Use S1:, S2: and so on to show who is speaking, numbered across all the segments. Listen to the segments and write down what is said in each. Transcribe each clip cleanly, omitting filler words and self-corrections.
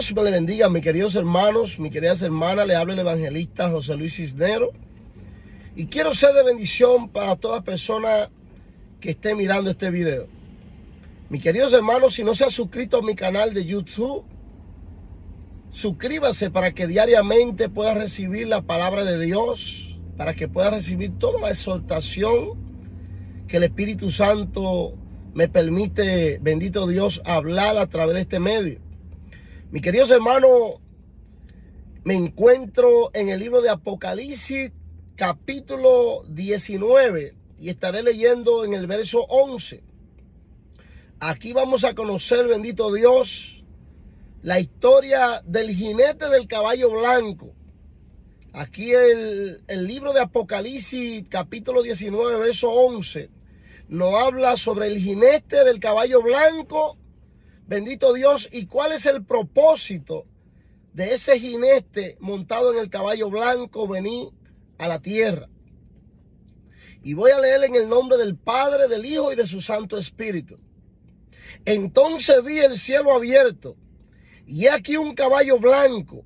S1: Dios me le bendiga, mis queridos hermanos, mis queridas hermanas. Le habla el evangelista José Luis Cisneros. Y quiero ser de bendición para toda persona que esté mirando este video. Mis queridos hermanos, si no se ha suscrito a mi canal de YouTube, suscríbase para que diariamente pueda recibir la palabra de Dios, para que pueda recibir toda la exhortación que el Espíritu Santo me permite, bendito Dios, hablar a través de este medio. Mis queridos hermanos, me encuentro en el libro de Apocalipsis, capítulo 19, y estaré leyendo en el verso 11. Aquí vamos a conocer, bendito Dios, la historia del jinete del caballo blanco. Aquí el libro de Apocalipsis, capítulo 19, verso 11, nos habla sobre el jinete del caballo blanco, bendito Dios, y cuál es el propósito de ese jinete montado en el caballo blanco venir a la tierra. Y voy a leer en el nombre del Padre, del Hijo y de su Santo Espíritu. Entonces vi el cielo abierto, y he aquí un caballo blanco,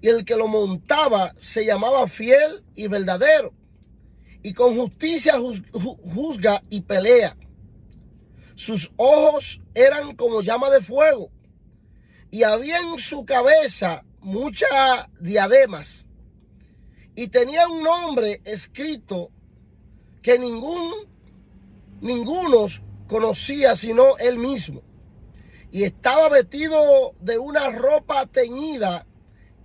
S1: y el que lo montaba se llamaba Fiel y Verdadero, y con justicia juzga y pelea. Sus ojos eran como llama de fuego, y había en su cabeza muchas diademas, y tenía un nombre escrito que ninguno conocía sino él mismo, y estaba vestido de una ropa teñida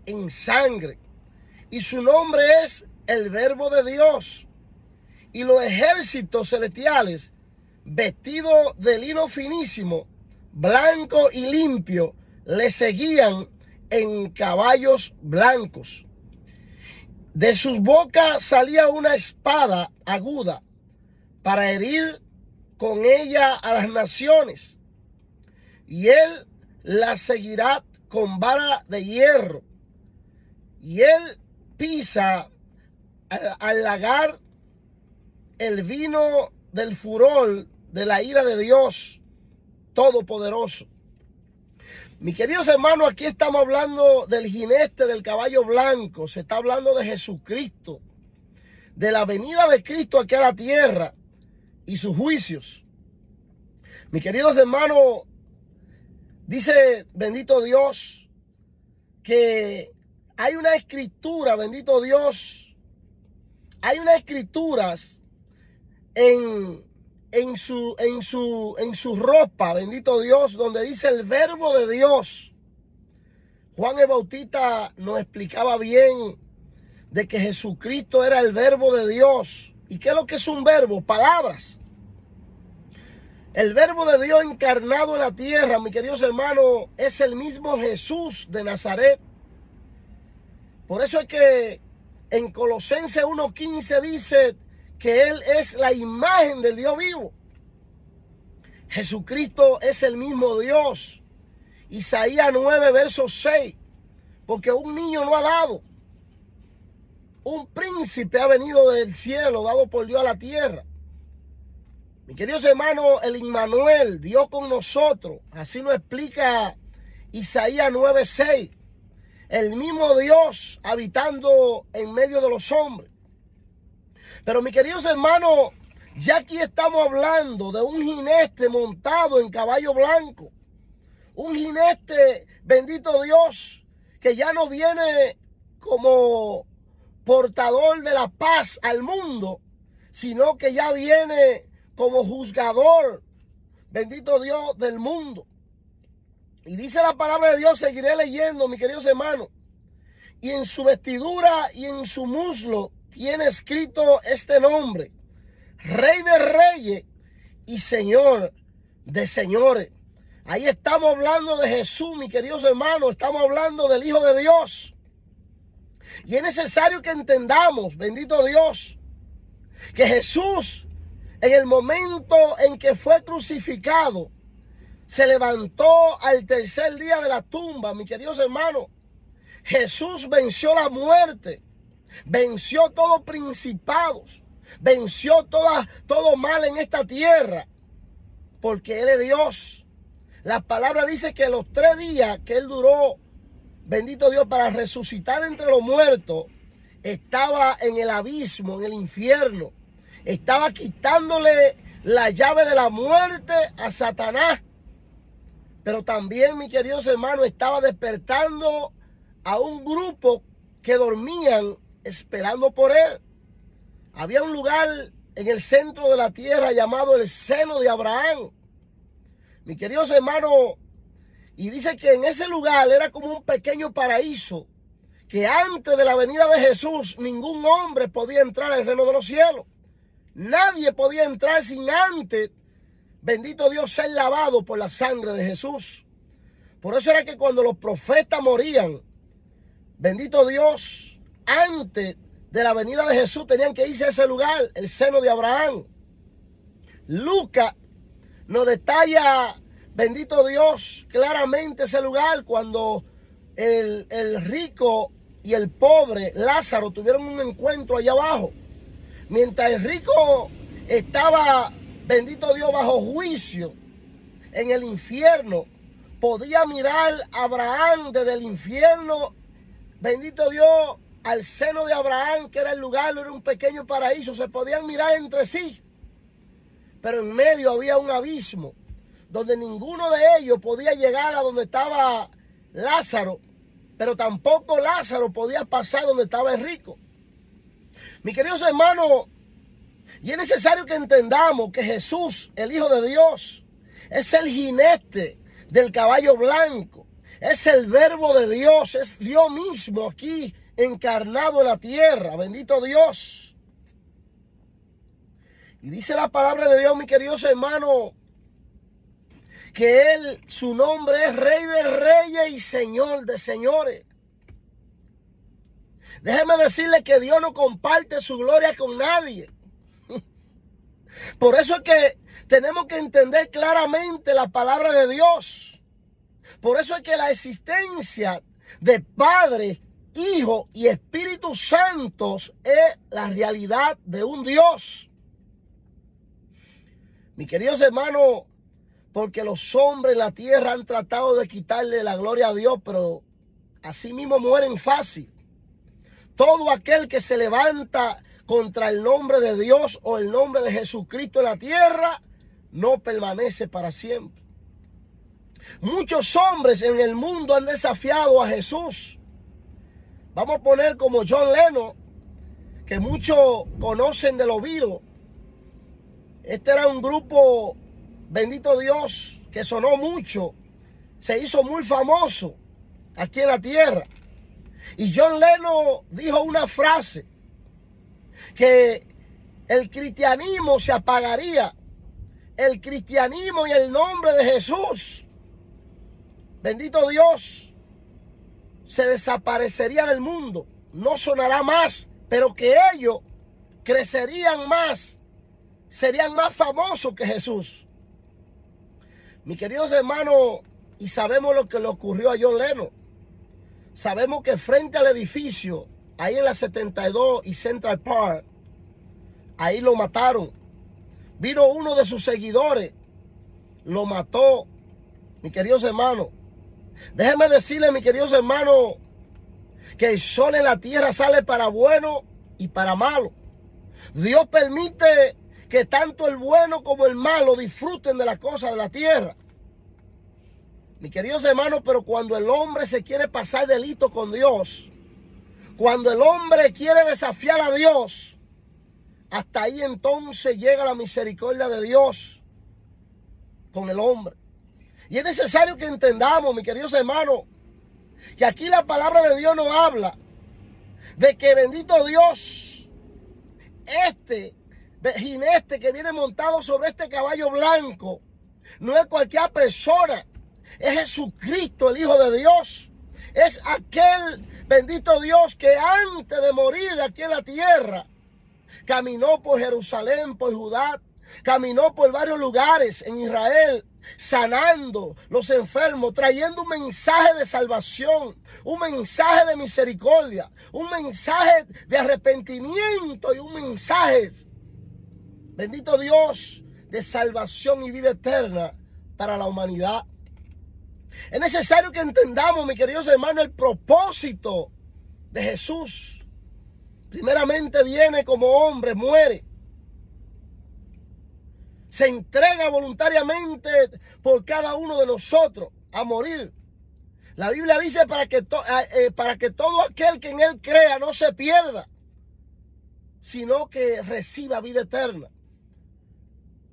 S1: en sangre, y su nombre es el Verbo de Dios. Y los ejércitos celestiales, vestidos de lino finísimo, blanco y limpio, le seguían en caballos blancos. De sus bocas salía una espada aguda para herir con ella a las naciones. Y él la seguirá con vara de hierro. Y él pisa al lagar el vino del furor de la ira de Dios Todopoderoso. Mis queridos hermanos, aquí estamos hablando del jinete del caballo blanco. Se está hablando de Jesucristo, de la venida de Cristo aquí a la tierra y sus juicios. Mis queridos hermanos, dice bendito Dios que hay una escritura, bendito Dios, hay unas escrituras en su ropa, bendito Dios, donde dice el Verbo de Dios. Juan el Bautista nos explicaba bien de que Jesucristo era el Verbo de Dios. ¿Y qué es lo que es un verbo? Palabras. El Verbo de Dios encarnado en la tierra, mis queridos hermanos, es el mismo Jesús de Nazaret. Por eso es que en Colosenses 1:15 dice que Él es la imagen del Dios vivo. Jesucristo es el mismo Dios. Isaías 9, verso 6. Porque un niño no ha dado. Un príncipe ha venido del cielo, dado por Dios a la tierra. Mis queridos hermanos, el Immanuel, Dios con nosotros. Así nos explica Isaías 9, 6. El mismo Dios habitando en medio de los hombres. Pero mis queridos hermanos, ya aquí estamos hablando de un jinete montado en caballo blanco. Un jinete, bendito Dios, que ya no viene como portador de la paz al mundo, sino que ya viene como juzgador, bendito Dios, del mundo. Y dice la palabra de Dios, seguiré leyendo, mis queridos hermanos. Y en su vestidura y en su muslo tiene escrito este nombre: Rey de Reyes y Señor de Señores. Ahí estamos hablando de Jesús, mis queridos hermanos. Estamos hablando del Hijo de Dios. Y es necesario que entendamos, bendito Dios, que Jesús, en el momento en que fue crucificado, se levantó al tercer día de la tumba, mis queridos hermanos. Jesús venció la muerte, venció todos principados, venció todo mal en esta tierra, porque Él es Dios. La palabra dice que los 3 días que Él duró bendito Dios, para resucitar entre los muertos, estaba en el abismo, en el infierno. Estaba quitándole la llave de la muerte a Satanás. Pero también, mis queridos hermanos, estaba despertando a un grupo que dormían esperando por él. Había un lugar en el centro de la tierra llamado el seno de Abraham. Mis queridos hermanos, y dice que en ese lugar era como un pequeño paraíso, que antes de la venida de Jesús ningún hombre podía entrar al reino de los cielos. Nadie podía entrar sin antes, bendito Dios, ser lavado por la sangre de Jesús. Por eso era que cuando los profetas morían, bendito Dios, antes de la venida de Jesús tenían que irse a ese lugar, el seno de Abraham. Lucas nos detalla, bendito Dios, claramente ese lugar cuando el rico y el pobre Lázaro tuvieron un encuentro allá abajo. Mientras el rico estaba, bendito Dios, bajo juicio en el infierno, podía mirar a Abraham desde el infierno, bendito Dios, al seno de Abraham, que era el lugar, era un pequeño paraíso, se podían mirar entre sí. Pero en medio había un abismo, donde ninguno de ellos podía llegar a donde estaba Lázaro, pero tampoco Lázaro podía pasar donde estaba el rico. Mis queridos hermanos, y es necesario que entendamos que Jesús, el Hijo de Dios, es el jinete del caballo blanco, es el verbo de Dios, es Dios mismo aquí encarnado en la tierra, bendito Dios. Y dice la palabra de Dios, mis queridos hermanos, que Él, su nombre es Rey de Reyes y Señor de Señores. Déjeme decirle que Dios no comparte su gloria con nadie. Por eso es que tenemos que entender claramente la palabra de Dios. Por eso es que la existencia de Padre, Hijo y Espíritu Santos es la realidad de un Dios. Mis queridos hermanos, porque los hombres en la tierra han tratado de quitarle la gloria a Dios, pero así mismo mueren fácil. Todo aquel que se levanta contra el nombre de Dios o el nombre de Jesucristo en la tierra, no permanece para siempre. Muchos hombres en el mundo han desafiado a Jesús. Vamos a poner como John Lennon, que muchos conocen de los Beatles. Este era un grupo, bendito Dios, que sonó mucho, se hizo muy famoso aquí en la tierra. Y John Lennon dijo una frase, que el cristianismo se apagaría, el cristianismo y el nombre de Jesús, bendito Dios, se desaparecería del mundo, no sonará más, pero que ellos crecerían más, serían más famosos que Jesús. Mis queridos hermanos, y sabemos lo que le ocurrió a John Lennon. Sabemos que frente al edificio, ahí en la 72 y Central Park, ahí lo mataron. Vino uno de sus seguidores, lo mató. Mis queridos hermanos, déjenme decirles, mis queridos hermanos, que el sol en la tierra sale para bueno y para malo. Dios permite que tanto el bueno como el malo disfruten de las cosas de la tierra. Mis queridos hermanos, pero cuando el hombre se quiere pasar delito con Dios, cuando el hombre quiere desafiar a Dios, hasta ahí entonces llega la misericordia de Dios con el hombre. Y es necesario que entendamos, mis queridos hermanos, que aquí la palabra de Dios nos habla de que bendito Dios, este jinete que viene montado sobre este caballo blanco, no es cualquier persona, es Jesucristo, el Hijo de Dios. Es aquel bendito Dios que antes de morir aquí en la tierra, caminó por Jerusalén, por Judá, caminó por varios lugares en Israel, sanando los enfermos, trayendo un mensaje de salvación, un mensaje de misericordia, un mensaje de arrepentimiento y un mensaje, bendito Dios, de salvación y vida eterna para la humanidad. Es necesario que entendamos, mis queridos hermanos, el propósito de Jesús. Primeramente viene como hombre, muere. Se entrega voluntariamente por cada uno de nosotros a morir. La Biblia dice para que todo aquel que en él crea no se pierda, sino que reciba vida eterna.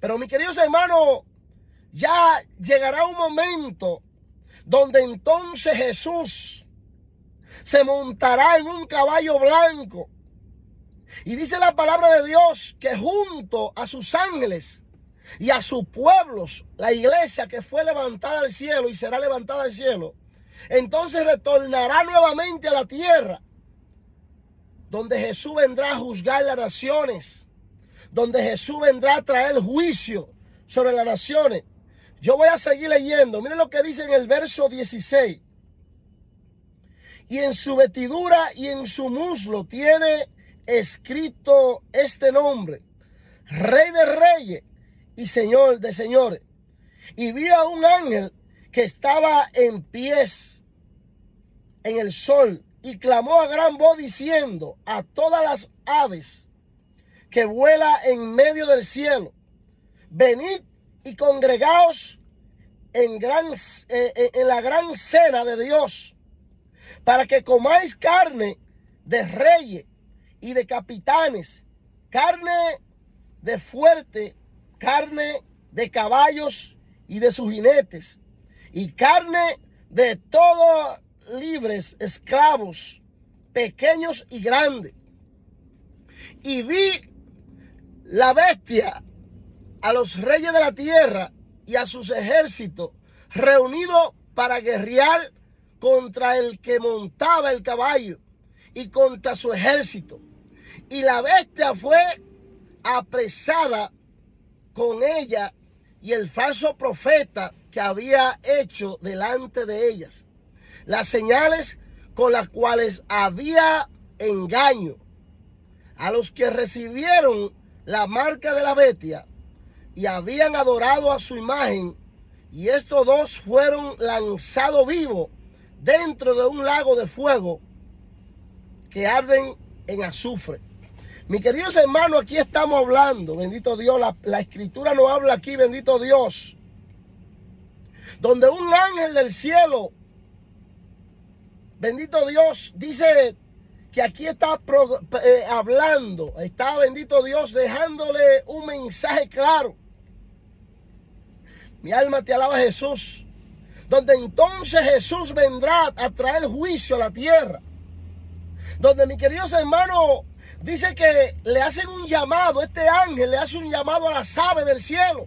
S1: Pero mis queridos hermanos, ya llegará un momento donde entonces Jesús se montará en un caballo blanco. Y dice la palabra de Dios que junto a sus ángeles y a sus pueblos, la iglesia que fue levantada al cielo y será levantada al cielo, entonces retornará nuevamente a la tierra, donde Jesús vendrá a juzgar las naciones, donde Jesús vendrá a traer juicio sobre las naciones. Yo voy a seguir leyendo. Miren lo que dice en el verso 16. Y en su vestidura y en su muslo tiene escrito este nombre: Rey de Reyes y Señor de Señores. Y vi a un ángel que estaba en pies en el sol y clamó a gran voz diciendo a todas las aves que vuela en medio del cielo: venid y congregaos en la gran cena de Dios, para que comáis carne de reyes y de capitanes, carne de fuerte, carne de caballos y de sus jinetes, y carne de todos libres, esclavos, pequeños y grandes. Y vi la bestia, a los reyes de la tierra y a sus ejércitos reunidos para guerrear contra el que montaba el caballo y contra su ejército. Y la bestia fue apresada con ella y el falso profeta que había hecho delante de ellas, las señales con las cuales había engaño a los que recibieron la marca de la bestia y habían adorado a su imagen, y estos dos fueron lanzados vivos dentro de un lago de fuego que arden en azufre. Mis queridos hermanos, aquí estamos hablando, bendito Dios, la escritura nos habla aquí, bendito Dios, donde un ángel del cielo, bendito Dios, dice que aquí está hablando, está, bendito Dios, dejándole un mensaje claro. Mi alma te alaba, Jesús. Donde entonces Jesús vendrá a traer juicio a la tierra. Donde, mis queridos hermanos, dice que le hacen un llamado, este ángel le hace un llamado a las aves del cielo.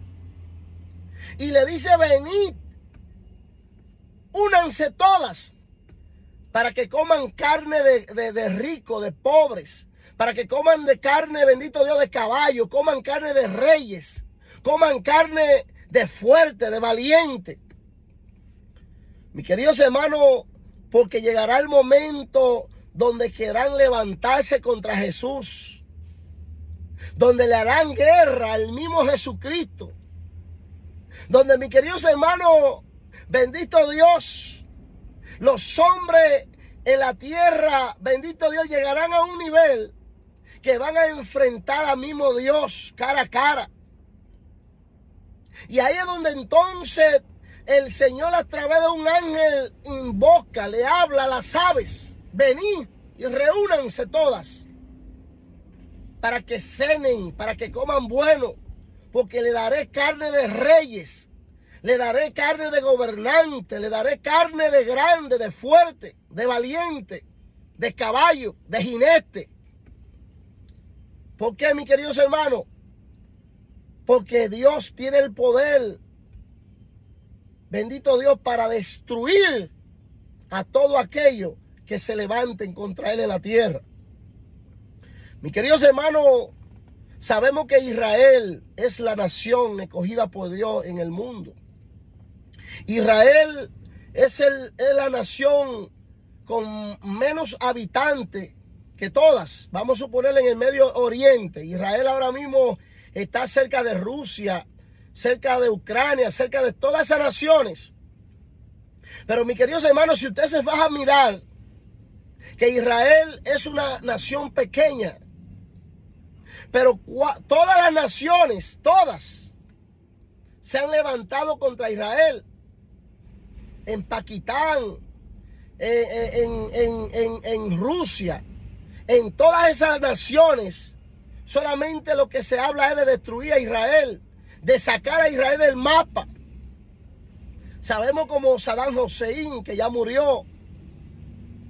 S1: Y le dice: venid, únanse todas, para que coman carne de ricos, de pobres, para que coman de carne, bendito Dios, de caballo, coman carne de reyes, coman carne de fuerte, de valiente. Mis queridos hermanos, porque llegará el momento donde querrán levantarse contra Jesús, donde le harán guerra al mismo Jesucristo, donde, mis queridos hermanos, bendito Dios, los hombres en la tierra, bendito Dios, llegarán a un nivel que van a enfrentar al mismo Dios cara a cara. Y ahí es donde entonces el Señor, a través de un ángel, invoca, le habla a las aves: venid y reúnanse todas para que cenen, para que coman bueno, porque le daré carne de reyes, le daré carne de gobernante, le daré carne de grande, de fuerte, de valiente, de caballo, de jinete. ¿Por qué, mis queridos hermanos? Porque Dios tiene el poder, bendito Dios, para destruir a todo aquello que se levanten contra Él en la tierra. Mis queridos hermanos, sabemos que Israel es la nación escogida por Dios en el mundo. Israel es la nación con menos habitantes que todas. Vamos a suponer en el Medio Oriente. Israel ahora mismo está cerca de Rusia, cerca de Ucrania, cerca de todas esas naciones. Pero mis queridos hermanos, si usted se va a mirar que Israel es una nación pequeña, pero todas las naciones, todas, se han levantado contra Israel. En Pakistán, en Rusia, en todas esas naciones, solamente lo que se habla es de destruir a Israel, de sacar a Israel del mapa. Sabemos como Saddam Hussein, que ya murió,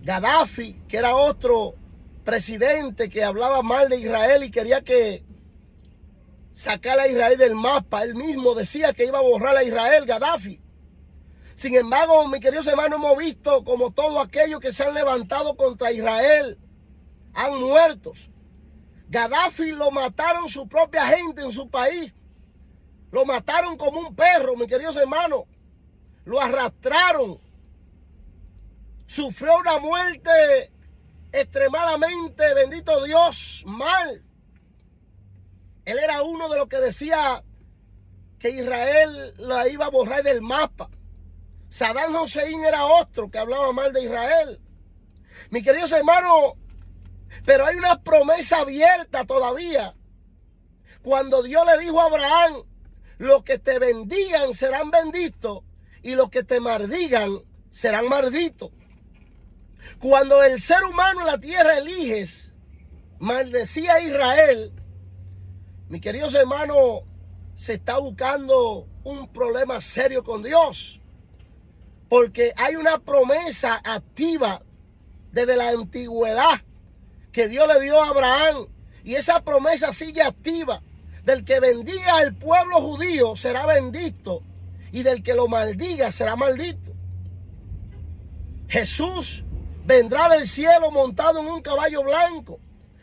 S1: Gaddafi, que era otro presidente que hablaba mal de Israel y quería que sacara a Israel del mapa. Él mismo decía que iba a borrar a Israel, Gaddafi. Sin embargo, mis queridos hermanos, hemos visto como todos aquellos que se han levantado contra Israel han muerto. Gaddafi lo mataron su propia gente en su país. Lo mataron como un perro, mis queridos hermanos. Lo arrastraron. Sufrió una muerte extremadamente, bendito Dios, mal. Él era uno de los que decía que Israel la iba a borrar del mapa. Saddam Hussein era otro que hablaba mal de Israel. Mis queridos hermanos, pero hay una promesa abierta todavía. Cuando Dios le dijo a Abraham, los que te bendigan serán benditos y los que te maldigan serán malditos. Cuando el ser humano en la tierra eliges maldecir a Israel, mis queridos hermanos, se está buscando un problema serio con Dios. Porque hay una promesa activa desde la antigüedad que Dios le dio a Abraham. Y esa promesa sigue activa. Del que bendiga al pueblo judío será bendito. Y del que lo maldiga será maldito. Jesús vendrá del cielo montado en un caballo blanco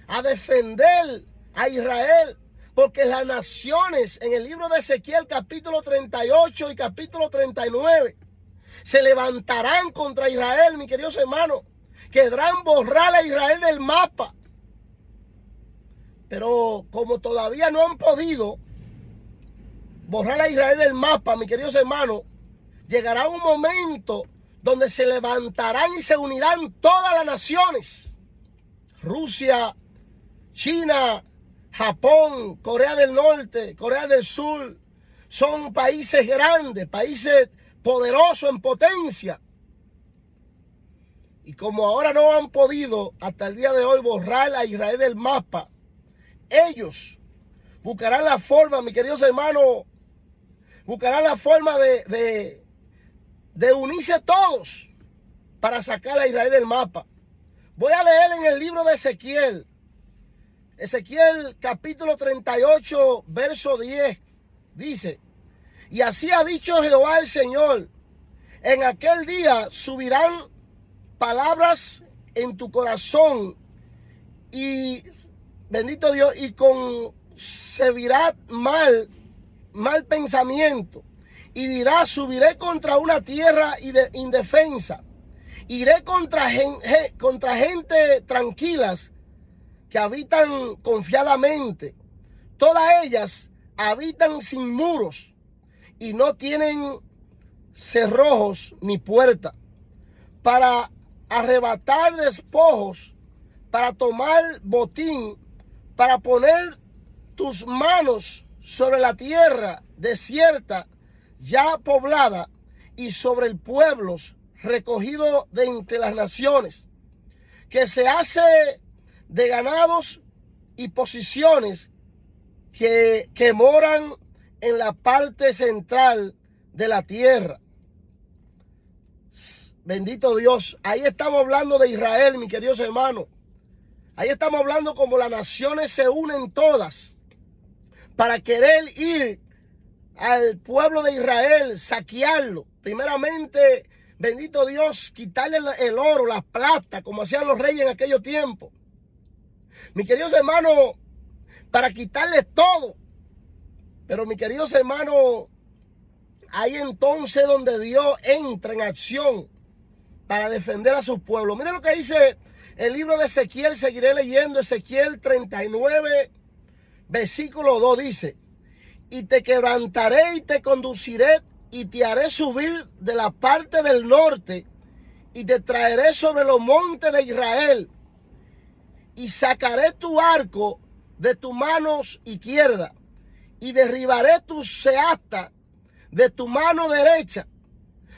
S1: a defender a Israel. Porque las naciones, en el libro de Ezequiel capítulo 38 y capítulo 39, se levantarán contra Israel, mis queridos hermanos. Querrán borrar a Israel del mapa. Pero como todavía no han podido borrar a Israel del mapa, mis queridos hermanos, llegará un momento donde se levantarán y se unirán todas las naciones. Rusia, China, Japón, Corea del Norte, Corea del Sur, son países grandes, países poderosos en potencia. Y como ahora no han podido hasta el día de hoy borrar a Israel del mapa, ellos buscarán la forma, mis queridos hermanos, buscarán la forma de unirse todos para sacar a Israel del mapa. Voy a leer en el libro de Ezequiel. Ezequiel capítulo 38, verso 10, dice: y así ha dicho Jehová el Señor, en aquel día subirán palabras en tu corazón y, bendito Dios, y concebirás mal pensamiento y dirás, subiré contra una tierra indefensa, iré contra gente tranquilas que habitan confiadamente, todas ellas habitan sin muros y no tienen cerrojos ni puerta, para arrebatar despojos, para tomar botín, para poner tus manos sobre la tierra desierta, ya poblada, y sobre el pueblo recogido de entre las naciones, que se hace de ganados y posiciones que moran en la parte central de la tierra. Bendito Dios. Ahí estamos hablando de Israel, mis queridos hermanos. Ahí estamos hablando como las naciones se unen todas para querer ir al pueblo de Israel, saquearlo. Primeramente, bendito Dios, quitarle el oro, la plata, como hacían los reyes en aquellos tiempos. Mis queridos hermanos, para quitarles todo. Pero mis queridos hermanos, ahí entonces donde Dios entra en acción para defender a su pueblo. Miren lo que dice el libro de Ezequiel, seguiré leyendo, Ezequiel 39, versículo 2 dice: y te quebrantaré y te conduciré y te haré subir de la parte del norte y te traeré sobre los montes de Israel y sacaré tu arco de tu mano izquierda y derribaré tu seasta de tu mano derecha.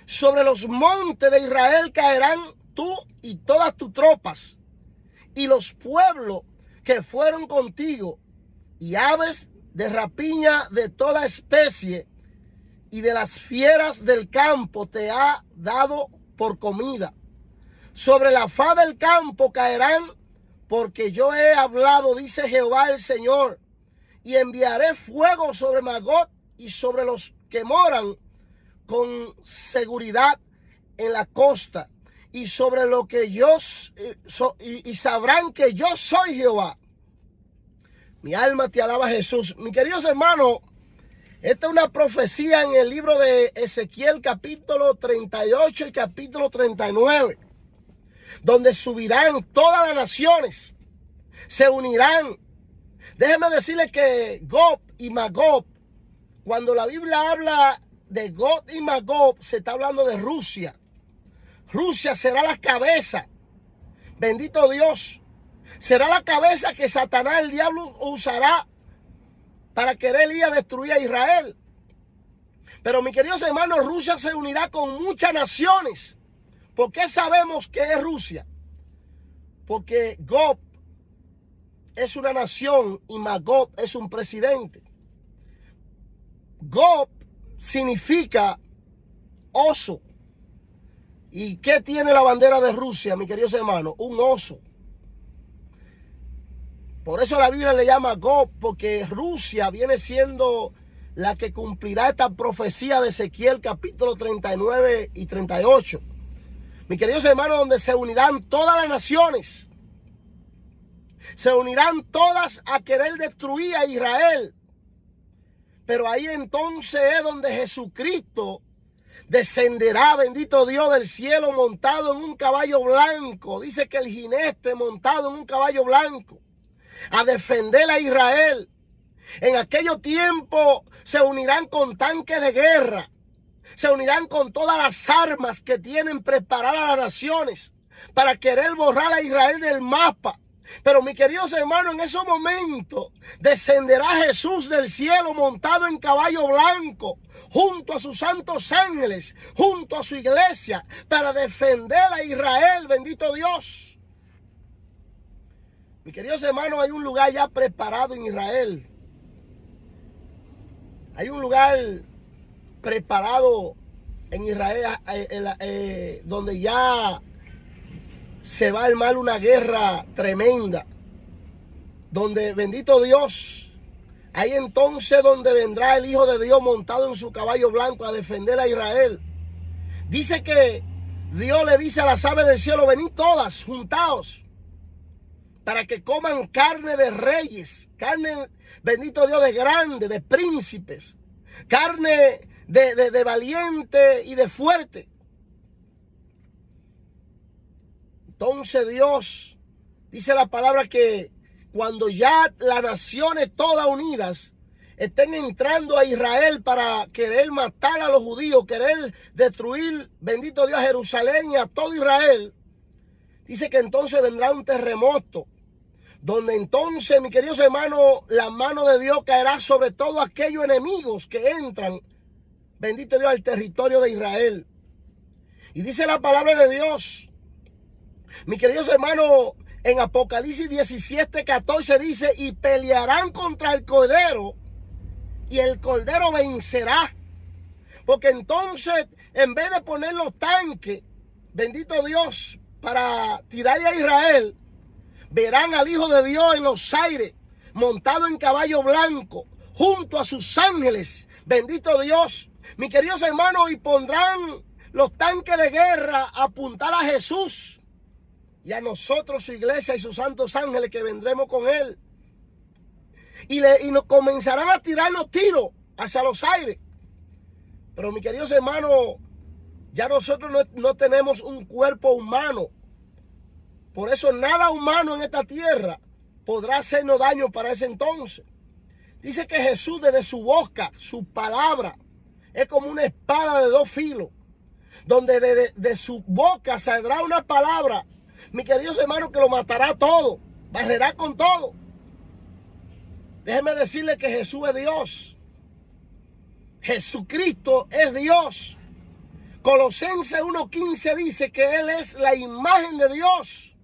S1: Sobre los montes de Israel caerán tú y todas tus tropas y los pueblos que fueron contigo y aves de rapiña de toda especie y de las fieras del campo te ha dado por comida. Sobre la faz del campo caerán, porque yo he hablado, dice Jehová el Señor, y enviaré fuego sobre Magog y sobre los que moran con seguridad en la costa, y sobre lo que y sabrán que yo soy Jehová. Mi alma te alaba, Jesús. Mis queridos hermanos, esta es una profecía en el libro de Ezequiel capítulo 38 y capítulo 39, donde subirán todas las naciones, se unirán. Déjenme decirles que Gog y Magog, cuando la Biblia habla de Gog y Magog, se está hablando de Rusia. Rusia será la cabeza, bendito Dios, será la cabeza que Satanás, el diablo, usará para querer ir a destruir a Israel. Pero mis queridos hermanos, Rusia se unirá con muchas naciones. ¿Por qué sabemos que es Rusia? Porque Gog es una nación y Magog es un presidente. Gog significa oso. ¿Y qué tiene la bandera de Rusia, mis queridos hermanos? Un oso. Por eso la Biblia le llama Gog, porque Rusia viene siendo la que cumplirá esta profecía de Ezequiel capítulo 39 y 38. Mis queridos hermanos, donde se unirán todas las naciones. Se unirán todas a querer destruir a Israel. Pero ahí entonces es donde Jesucristo descenderá, bendito Dios, del cielo montado en un caballo blanco. Dice que el jinete montado en un caballo blanco, a defender a Israel. En aquellos tiempos se unirán con tanques de guerra. Se unirán con todas las armas que tienen preparadas las naciones para querer borrar a Israel del mapa. Pero mis queridos hermanos, en esos momentos descenderá Jesús del cielo montado en caballo blanco, junto a sus santos ángeles, junto a su iglesia, para defender a Israel, bendito Dios. Mis queridos hermanos, hay un lugar ya preparado en Israel. Hay un lugar preparado en Israel donde ya se va a armar una guerra tremenda, donde, bendito Dios, ahí entonces donde vendrá el Hijo de Dios montado en su caballo blanco a defender a Israel. Dice que Dios le dice a las aves del cielo: venid todas, juntaos, para que coman carne de reyes, carne, bendito Dios, de grandes, de príncipes, carne de valiente y de fuerte. Entonces Dios, dice la palabra, que cuando ya las naciones todas unidas estén entrando a Israel para querer matar a los judíos, querer destruir, bendito Dios, a Jerusalén y a todo Israel, dice que entonces vendrá un terremoto, donde entonces, mis queridos hermanos, la mano de Dios caerá sobre todos aquellos enemigos que entran, bendito Dios, al territorio de Israel. Y dice la palabra de Dios, mis queridos hermanos, en Apocalipsis 17:14 dice: y pelearán contra el Cordero, y el Cordero vencerá. Porque entonces, en vez de poner los tanques, bendito Dios, para tirarle a Israel, verán al Hijo de Dios en los aires, montado en caballo blanco, junto a sus ángeles, bendito Dios, mis queridos hermanos, y pondrán los tanques de guerra a apuntar a Jesús y a nosotros, su iglesia y sus santos ángeles, que vendremos con él. Y nos comenzarán a tirar los tiros hacia los aires. Pero mis queridos hermanos, ya nosotros no tenemos un cuerpo humano. Por eso nada humano en esta tierra podrá hacernos daño para ese entonces. Dice que Jesús, desde su boca, su palabra, es como una espada de dos filos, donde de su boca saldrá una palabra, mi queridos hermanos, que lo matará todo, barrerá con todo. Déjeme decirle que Jesús es Dios. Jesucristo es Dios. Colosenses 1:15 dice que Él es la imagen de Dios.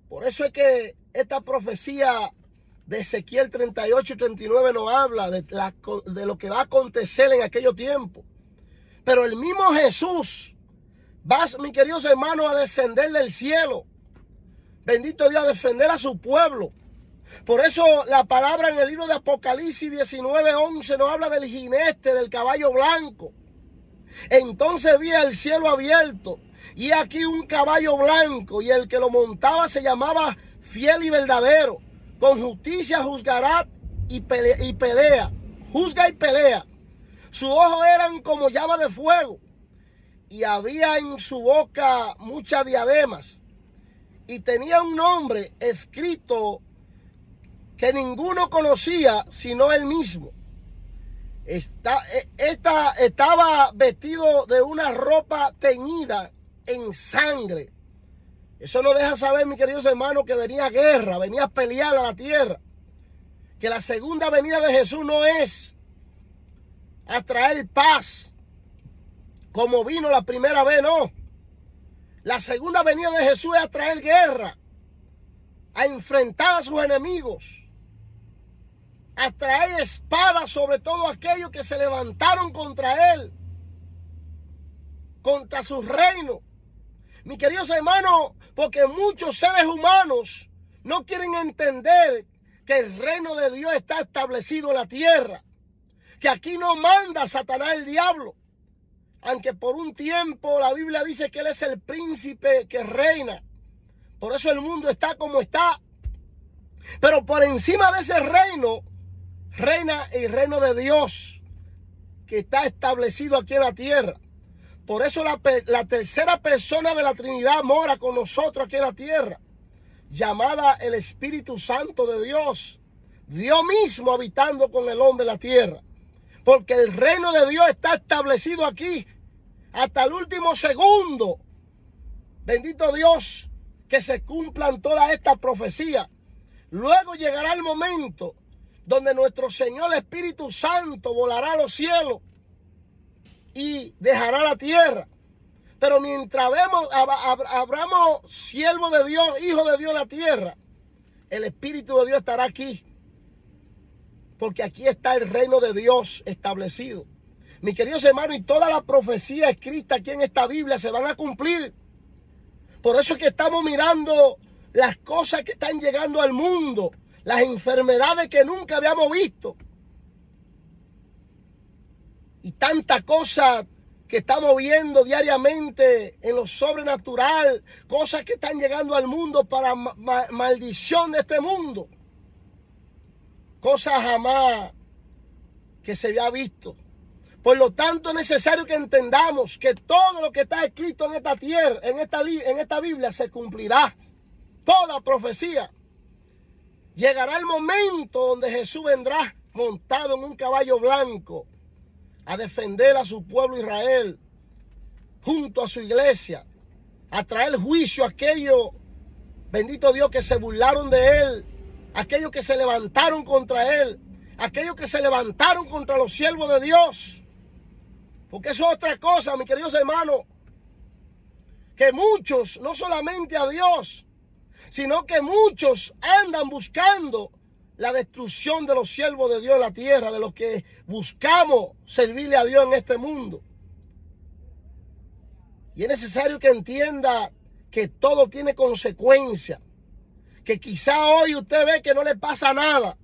S1: Por eso es que esta profecía de Ezequiel 38 y 39 nos habla de lo que va a acontecer en aquellos tiempos. Pero el mismo Jesús va, mis queridos hermanos, a descender del cielo. Bendito Dios, a defender a su pueblo. Por eso la palabra en el libro de Apocalipsis 19:11 nos habla del jinete, del caballo blanco. Entonces vi el cielo abierto y aquí un caballo blanco, y el que lo montaba se llamaba Fiel y Verdadero. Con justicia juzgará y pelea. Juzga y pelea. Sus ojos eran como llama de fuego, y había en su boca muchas diademas. Y tenía un nombre escrito que ninguno conocía sino él mismo. Estaba vestido de una ropa teñida en sangre. Eso nos deja saber, mis queridos hermanos, que venía guerra, venía a pelear a la tierra. Que la segunda venida de Jesús no es a traer paz como vino la primera vez, no. La segunda venida de Jesús es a traer guerra, a enfrentar a sus enemigos, a traer espada sobre todo aquellos que se levantaron contra Él, contra su reino. Mis queridos hermanos, porque muchos seres humanos no quieren entender que el reino de Dios está establecido en la tierra, que aquí no manda Satanás, el diablo, aunque por un tiempo la Biblia dice que Él es el príncipe que reina. Por eso el mundo está como está. Pero por encima de ese reino, reina el reino de Dios, que está establecido aquí en la tierra. Por eso la tercera persona de la Trinidad mora con nosotros aquí en la tierra, llamada el Espíritu Santo de Dios. Dios mismo habitando con el hombre en la tierra. Porque el reino de Dios está establecido aquí hasta el último segundo. Bendito Dios, que se cumplan todas estas profecías. Luego llegará el momento donde nuestro Señor Espíritu Santo volará a los cielos y dejará la tierra. Pero mientras abramos siervos de Dios, hijos de Dios en la tierra, el Espíritu de Dios estará aquí. Porque aquí está el reino de Dios establecido. Mis queridos hermanos, y todas las profecías escritas aquí en esta Biblia se van a cumplir. Por eso es que estamos mirando las cosas que están llegando al mundo, las enfermedades que nunca habíamos visto. Y tanta cosa que estamos viendo diariamente en lo sobrenatural, cosas que están llegando al mundo para maldición de este mundo. Cosas jamás que se había visto. Por lo tanto, es necesario que entendamos que todo lo que está escrito en esta tierra, en esta Biblia, se cumplirá. Toda profecía. Llegará el momento donde Jesús vendrá montado en un caballo blanco a defender a su pueblo Israel, junto a su iglesia, a traer juicio a aquellos, bendito Dios, que se burlaron de Él, aquellos que se levantaron contra Él, aquellos que se levantaron contra los siervos de Dios. Porque eso es otra cosa, mis queridos hermanos, que muchos, no solamente a Dios, sino que muchos andan buscando la destrucción de los siervos de Dios en la tierra, de los que buscamos servirle a Dios en este mundo. Y es necesario que entienda que todo tiene consecuencias. Que quizá hoy usted ve que no le pasa nada.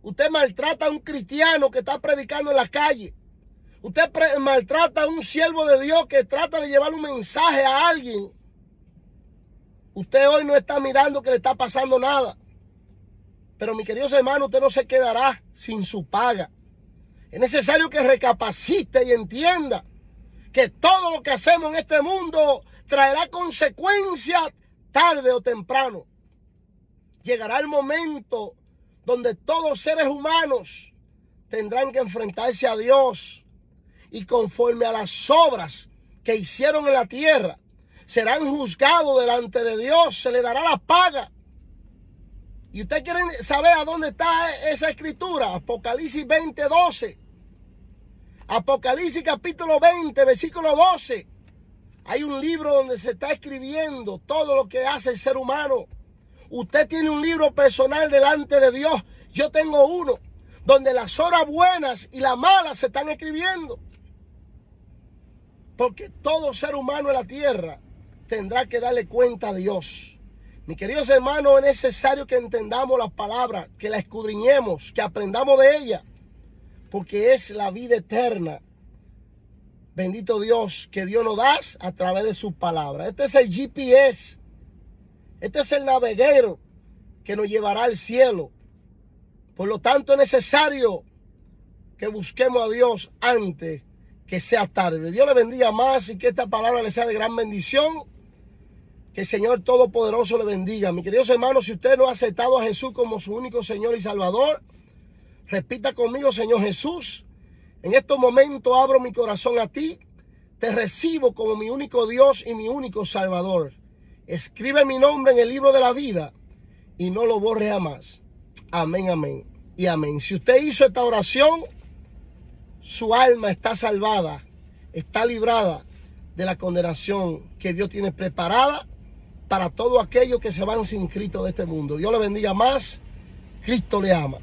S1: Usted maltrata a un cristiano que está predicando en la calle. Usted maltrata a un siervo de Dios que trata de llevar un mensaje a alguien. Usted hoy no está mirando que le está pasando nada. Pero mis queridos hermanos, usted no se quedará sin su paga. Es necesario que recapacite y entienda que todo lo que hacemos en este mundo traerá consecuencias tarde o temprano. Llegará el momento donde todos seres humanos tendrán que enfrentarse a Dios y conforme a las obras que hicieron en la tierra, serán juzgados delante de Dios, se les dará la paga. ¿Y ustedes quieren saber a dónde está esa escritura? Apocalipsis 20:12. Apocalipsis capítulo 20, versículo 12. Hay un libro donde se está escribiendo todo lo que hace el ser humano. Usted tiene un libro personal delante de Dios. Yo tengo uno donde las horas buenas y las malas se están escribiendo. Porque todo ser humano en la tierra tendrá que darle cuenta a Dios. Mis queridos hermanos, es necesario que entendamos las palabras, que la escudriñemos, que aprendamos de ella, porque es la vida eterna. Bendito Dios, que Dios nos da a través de su palabra. Este es el GPS, este es el naveguero que nos llevará al cielo. Por lo tanto, es necesario que busquemos a Dios antes que sea tarde. Dios le bendiga más y que esta palabra le sea de gran bendición. Que el Señor Todopoderoso le bendiga. Mis queridos hermanos, si usted no ha aceptado a Jesús como su único Señor y Salvador, repita conmigo: Señor Jesús, en estos momentos abro mi corazón a ti. Te recibo como mi único Dios y mi único Salvador. Escribe mi nombre en el libro de la vida y no lo borre jamás. Amén, amén y amén. Si usted hizo esta oración, su alma está salvada, está librada de la condenación que Dios tiene preparada para todos aquellos que se van sin Cristo de este mundo. Dios le bendiga más. Cristo le ama.